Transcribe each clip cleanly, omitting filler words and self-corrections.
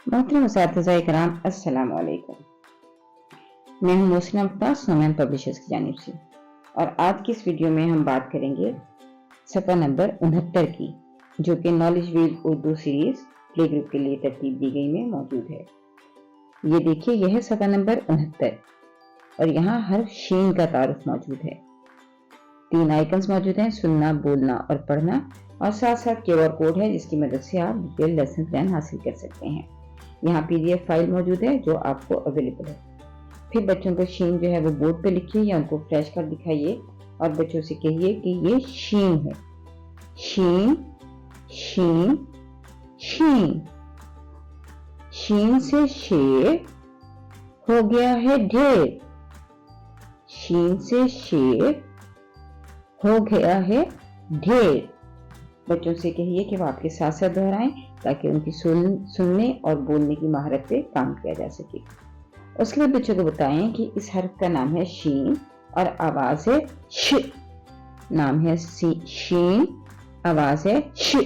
मोहतरम असातिज़ा इकराम, अस्सलाम वालेकुम। मैं हूं मोहसिना अख्तर, स्नोमैन पब्लिशर्स की जानिब से, और आज की इस वीडियो में हम बात करेंगे सफ़ा नंबर 69 की, जो कि knowledge wheel Urdu series play group के लिए तरतीब दी गई में मौजूद है। ये देखिए, यह है सफ़ा नंबर 69 और यहाँ हर्फ शीन का तारुफ मौजूद है। 3 आइकन्स मौजूद हैं, सुनना, बोलना और पढ़ना, और साथ साथ QR कोड है जिसकी मदद से आप डिटेल लेसन प्लान हासिल कर सकते हैं। यहाँ PDF फाइल मौजूद है जो आपको अवेलेबल है। फिर बच्चों को शीन जो है वो बोर्ड पे लिखिए या उनको फ्लैश कर दिखाइए और बच्चों से कहिए कि ये शीन है। शीन, शीन, शीन। शीन से शेर हो गया है ढेर। शीन से शेर हो गया है ढेर। बच्चों से कहिए कि वो आपके साथ साथ दोहराएं ताकि उनकी सुनने और बोलने की महारत पे काम किया जा सके। उसके बाद बच्चों को बताएं कि इस हर्फ का नाम है शीन और आवाज है श। नाम है शीन, आवाज है श।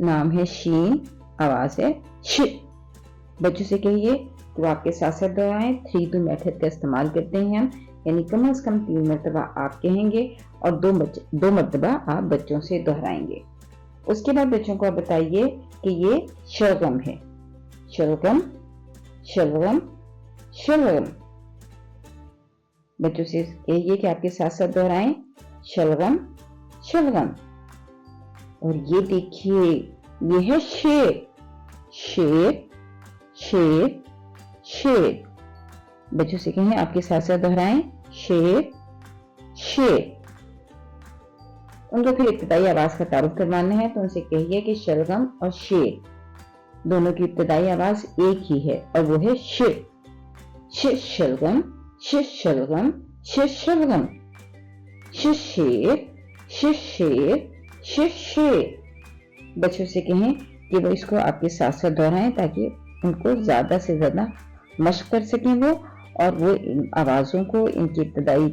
नाम है शीन, आवाज है श। बच्चों से कहिए कि वो आपके साथ साथ दोहराएं। 3-2 मेथड का इस्तेमाल करते हैं हम, यानी कम से कम 3 मरतबा आप कहेंगे और 2 मरतबा आप बच्चों से दोहराएंगे। उसके बाद बच्चों को आप बताइए कि ये शलगम है। शलगम, शलगम, शलगम। बच्चों से कहिए कि आपके साथ साथ दोहराएं। शलगम, शलगम। और ये देखिए, ये है शेर। शेर, शेर, शेर। बच्चों से कहें आपके साथ साथ दोहराएं। शेर, शेर। उनको फिर इब्तिदाई आवाज का तारुफ करवाना है तो उनसे कहिए कि शलगम और शेर दोनों की इब्तिदाई आवाज एक ही है और वो है श। श शलगम, श शलगम, श शलगम। श शेर, श शेर, श शेर। बच्चों से कहें कि वो इसको आपके साथ साथ दोहराएं ताकि उनको ज्यादा से ज्यादा मशक कर सकें वो, और वो इन आवाज़ों को, इनके इब्तदाई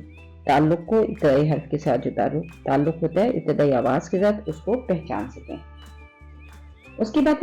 ताल्लुक को, इब्तदाई हर्फ के साथ जो ताल्लुक होता है इब्तदाई आवाज़ के साथ, उसको पहचान सकें। उसके बाद